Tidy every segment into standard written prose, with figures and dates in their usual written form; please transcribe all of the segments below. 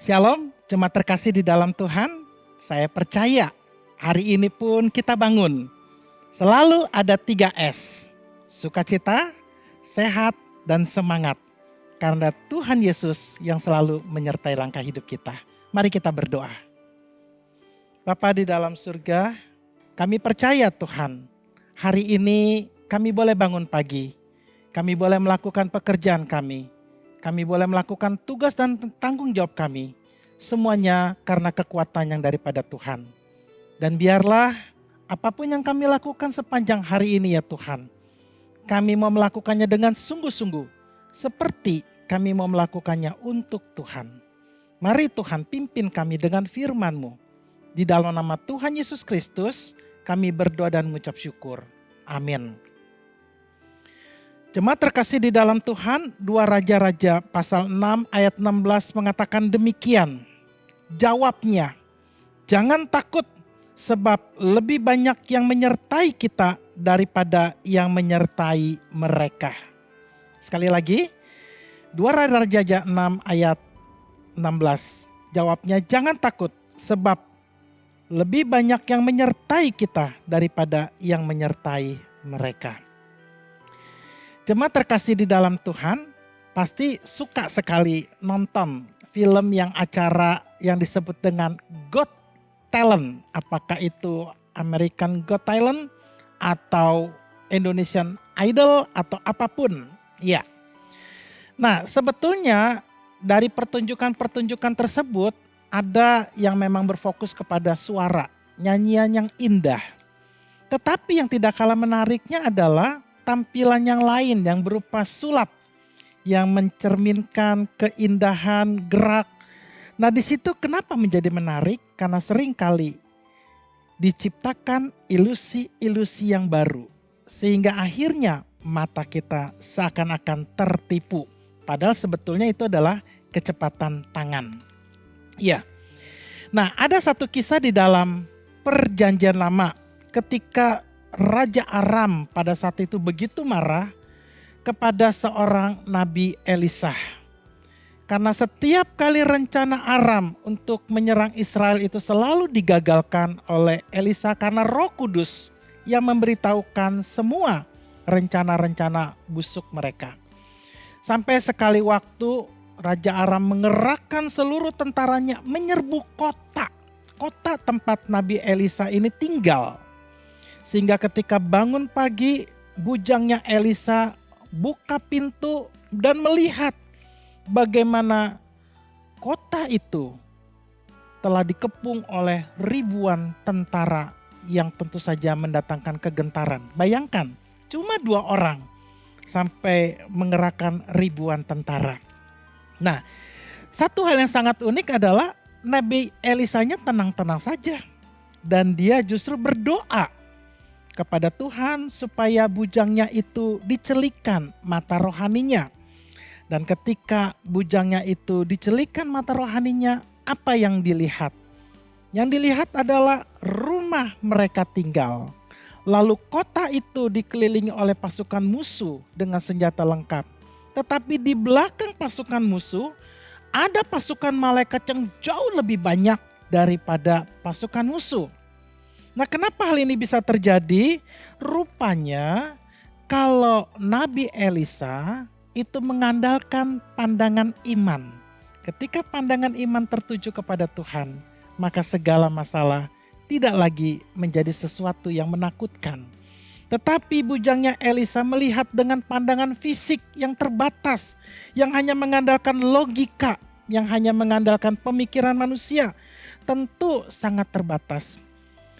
Shalom, jemaat terkasih di dalam Tuhan. Saya percaya hari ini pun kita bangun. Selalu ada 3S, sukacita, sehat, dan semangat. Karena Tuhan Yesus yang selalu menyertai langkah hidup kita. Mari kita berdoa. Bapa di dalam surga, kami percaya Tuhan, hari ini kami boleh bangun pagi. Kami boleh melakukan pekerjaan kami. Kami boleh melakukan tugas dan tanggung jawab kami. Semuanya karena kekuatan yang daripada Tuhan. Dan biarlah apapun yang kami lakukan sepanjang hari ini ya Tuhan. Kami mau melakukannya dengan sungguh-sungguh. Seperti kami mau melakukannya untuk Tuhan. Mari Tuhan pimpin kami dengan firman-Mu. Di dalam nama Tuhan Yesus Kristus kami berdoa dan mengucap syukur. Amin. Jemaat terkasih di dalam Tuhan, 2 Raja-Raja pasal 6 ayat 16 mengatakan demikian. Jawabnya, jangan takut sebab lebih banyak yang menyertai kita daripada yang menyertai mereka. Sekali lagi, 2 Raja-Raja 6 ayat 16. Jawabnya, jangan takut sebab lebih banyak yang menyertai kita daripada yang menyertai mereka. Jemaat terkasih di dalam Tuhan, pasti suka sekali nonton film yang acara yang disebut dengan Got Talent. Apakah itu American Got Talent atau Indonesian Idol atau apapun. Ya. Nah, sebetulnya dari pertunjukan-pertunjukan tersebut ada yang memang berfokus kepada suara, nyanyian yang indah. Tetapi yang tidak kalah menariknya adalah tampilan yang lain yang berupa sulap yang mencerminkan keindahan gerak. Nah, di situ kenapa menjadi menarik? Karena seringkali diciptakan ilusi-ilusi yang baru sehingga akhirnya mata kita seakan-akan tertipu. Padahal sebetulnya itu adalah kecepatan tangan. Ya. Nah, ada satu kisah di dalam Perjanjian Lama ketika Raja Aram pada saat itu begitu marah kepada seorang Nabi Elisa. Karena setiap kali rencana Aram untuk menyerang Israel itu selalu digagalkan oleh Elisa karena Roh Kudus yang memberitahukan semua rencana-rencana busuk mereka. Sampai sekali waktu Raja Aram mengerahkan seluruh tentaranya menyerbu kota tempat Nabi Elisa ini tinggal. Sehingga ketika bangun pagi, bujangnya Elisa buka pintu dan melihat bagaimana kota itu telah dikepung oleh ribuan tentara yang tentu saja mendatangkan kegentaran. Bayangkan, cuma 2 orang sampai mengerahkan ribuan tentara. Nah, satu hal yang sangat unik adalah Nabi Elisanya tenang-tenang saja. Dan dia justru berdoa kepada Tuhan supaya bujangnya itu dicelikan mata rohaninya. Dan ketika bujangnya itu dicelikan mata rohaninya, apa yang dilihat? Yang dilihat adalah rumah mereka tinggal. Lalu kota itu dikelilingi oleh pasukan musuh dengan senjata lengkap. Tetapi di belakang pasukan musuh ada pasukan malaikat yang jauh lebih banyak daripada pasukan musuh. Nah, kenapa hal ini bisa terjadi? Rupanya kalau Nabi Elisa itu mengandalkan pandangan iman. Ketika pandangan iman tertuju kepada Tuhan, maka segala masalah tidak lagi menjadi sesuatu yang menakutkan. Tetapi bujangnya Elisa melihat dengan pandangan fisik yang terbatas, yang hanya mengandalkan logika, yang hanya mengandalkan pemikiran manusia, tentu sangat terbatas.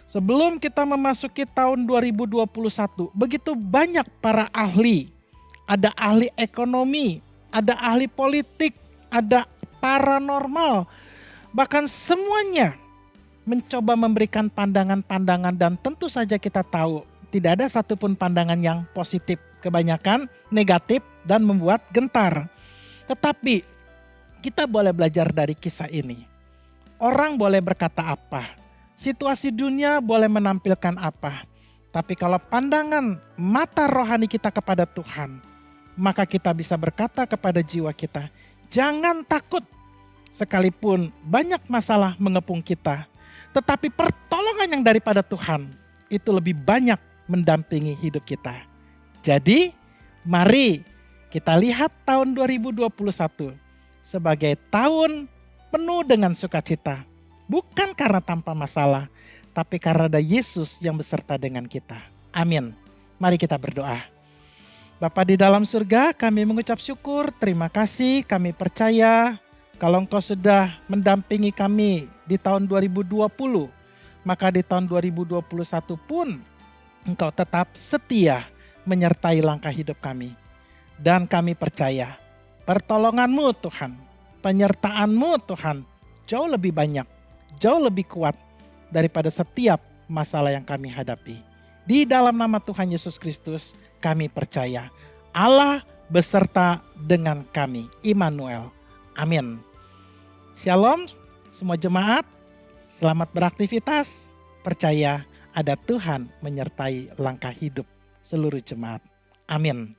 Sebelum kita memasuki tahun 2021, begitu banyak para ahli. Ada ahli ekonomi, ada ahli politik, ada paranormal. Bahkan semuanya mencoba memberikan pandangan-pandangan dan tentu saja kita tahu tidak ada satupun pandangan yang positif. Kebanyakan negatif dan membuat gentar. Tetapi kita boleh belajar dari kisah ini. Orang boleh berkata apa? Situasi dunia boleh menampilkan apa, tapi kalau pandangan mata rohani kita kepada Tuhan, maka kita bisa berkata kepada jiwa kita, jangan takut sekalipun banyak masalah mengepung kita, tetapi pertolongan yang daripada Tuhan itu lebih banyak mendampingi hidup kita. Jadi, mari kita lihat tahun 2021 sebagai tahun penuh dengan sukacita. Bukan karena tanpa masalah, tapi karena ada Yesus yang beserta dengan kita. Amin. Mari kita berdoa. Bapa di dalam surga, kami mengucap syukur, terima kasih, kami percaya kalau Engkau sudah mendampingi kami di tahun 2020, maka di tahun 2021 pun Engkau tetap setia menyertai langkah hidup kami. Dan kami percaya pertolongan-Mu Tuhan, penyertaan-Mu Tuhan jauh lebih banyak, jauh lebih kuat daripada setiap masalah yang kami hadapi. Di dalam nama Tuhan Yesus Kristus kami percaya Allah beserta dengan kami, Immanuel. Amin. Shalom semua jemaat, selamat beraktivitas, percaya ada Tuhan menyertai langkah hidup seluruh jemaat. Amin.